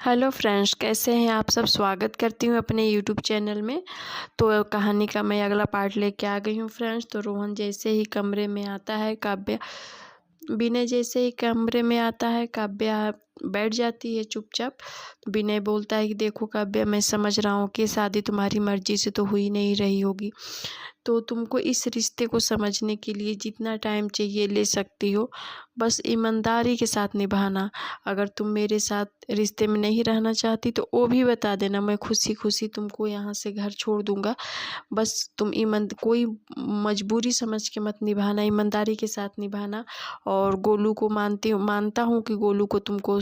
Hello friends, कैसे हैं आप सब। स्वागत करती हूँ अपने यूट्यूब चैनल में। तो कहानी का मैं अगला पार्ट लेके आ गई हूँ फ्रेंड्स। तो रोहन जैसे ही कमरे में आता है, काव्या विनय जैसे ही कमरे में आता है, काव्या बैठ जाती है चुपचाप। विनय बोलता है कि देखो काव्या, मैं समझ रहा हूँ कि शादी तुम्हारी मर्जी से तो हुई नहीं रही होगी, तो तुमको इस रिश्ते को समझने के लिए जितना टाइम चाहिए ले सकती हो, बस ईमानदारी के साथ निभाना। अगर तुम मेरे साथ रिश्ते में नहीं रहना चाहती तो वो भी बता देना, मैं खुशी खुशी तुमको यहाँ से घर छोड़ दूँगा। बस तुम कोई मजबूरी समझ के मत निभाना, ईमानदारी के साथ निभाना। और गोलू को मानता हूँ कि गोलू को तुमको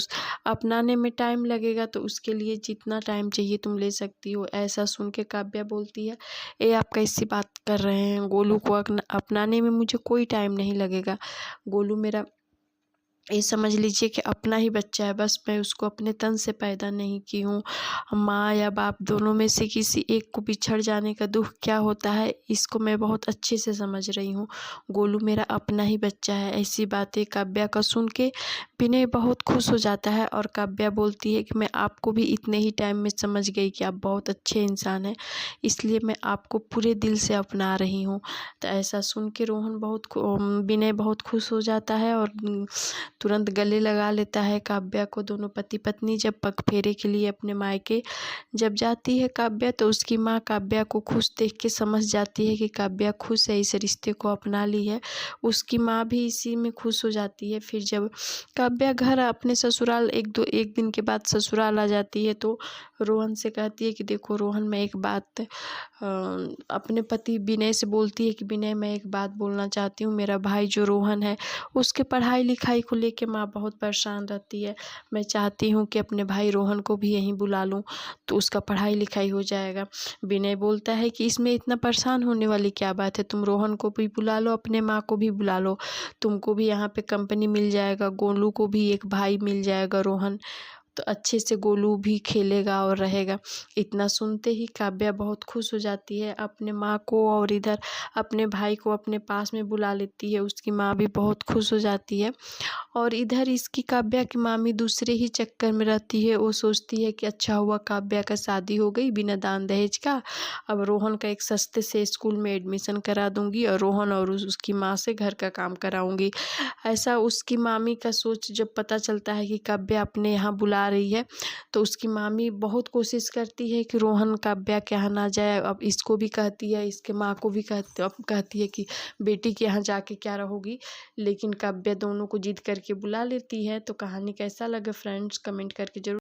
अपनाने में टाइम लगेगा, तो उसके लिए जितना टाइम चाहिए तुम ले सकती हो। ऐसा सुन के काव्या बोलती है, ये आप कैसी बात कर रहे हैं, गोलू को अपनाने में मुझे कोई टाइम नहीं लगेगा। गोलू मेरा, ये समझ लीजिए कि अपना ही बच्चा है, बस मैं उसको अपने तन से पैदा नहीं की हूँ। माँ या बाप दोनों में से किसी एक को बिछड़ जाने का दुख क्या होता है, इसको मैं बहुत अच्छे से समझ रही हूँ। गोलू मेरा अपना ही बच्चा है। ऐसी बातें काव्या का सुन के विनय बहुत खुश हो जाता है और काव्या बोलती है कि मैं आपको भी इतने ही टाइम में समझ गई कि आप बहुत अच्छे इंसान हैं, इसलिए मैं आपको पूरे दिल से अपना रही हूँ। तो ऐसा सुन के विनय बहुत खुश हो जाता है और तुरंत गले लगा लेता है काव्या को। दोनों पति पत्नी जब पग फेरे के लिए अपने मायके जब जाती है काव्या, तो उसकी माँ काव्या को खुश देख के समझ जाती है कि काव्या खुश है, इस रिश्ते को अपना ली है। उसकी माँ भी इसी में खुश हो जाती है। फिर जब काव्या घर अपने ससुराल एक दिन के बाद ससुराल आ जाती है, तो रोहन से कहती है कि देखो रोहन, मैं एक बात अपने पति विनय से बोलती है कि विनय, मैं एक बात बोलना चाहती हूँ। मेरा भाई जो रोहन है, उसके पढ़ाई लिखाई को लेके माँ बहुत परेशान रहती है। मैं चाहती हूँ कि अपने भाई रोहन को भी यहीं बुला लूँ, तो उसका पढ़ाई लिखाई हो जाएगा। विनय बोलता है कि इसमें इतना परेशान होने वाली क्या बात है, तुम रोहन को भी बुला लो, अपने माँ को भी बुला लो, तुमको भी यहाँ पे कंपनी मिल जाएगा, गोलू को भी एक भाई मिल जाएगा रोहन, तो अच्छे से गोलू भी खेलेगा और रहेगा। इतना सुनते ही काव्या बहुत खुश हो जाती है, अपने माँ को और इधर अपने भाई को अपने पास में बुला लेती है। उसकी माँ भी बहुत खुश हो जाती है। और इधर इसकी काव्या की मामी दूसरे ही चक्कर में रहती है। वो सोचती है कि अच्छा हुआ काव्या का शादी हो गई बिना दान दहेज का, अब रोहन का एक सस्ते से स्कूल में एडमिशन करा दूंगी और रोहन और उसकी माँ से घर का काम कराऊंगी। ऐसा उसकी मामी का सोच जब पता चलता है कि काव्या अपने यहाँ बुला रही है, तो उसकी मामी बहुत कोशिश करती है कि रोहन काव्या के यहाँ ना जाए। अब इसको भी कहती है, इसके माँ को भी कहती है कि बेटी के यहाँ जाके क्या रहोगी, लेकिन काव्या दोनों को जिद करके बुला लेती है। तो कहानी कैसा लगा फ्रेंड्स, कमेंट करके जरूर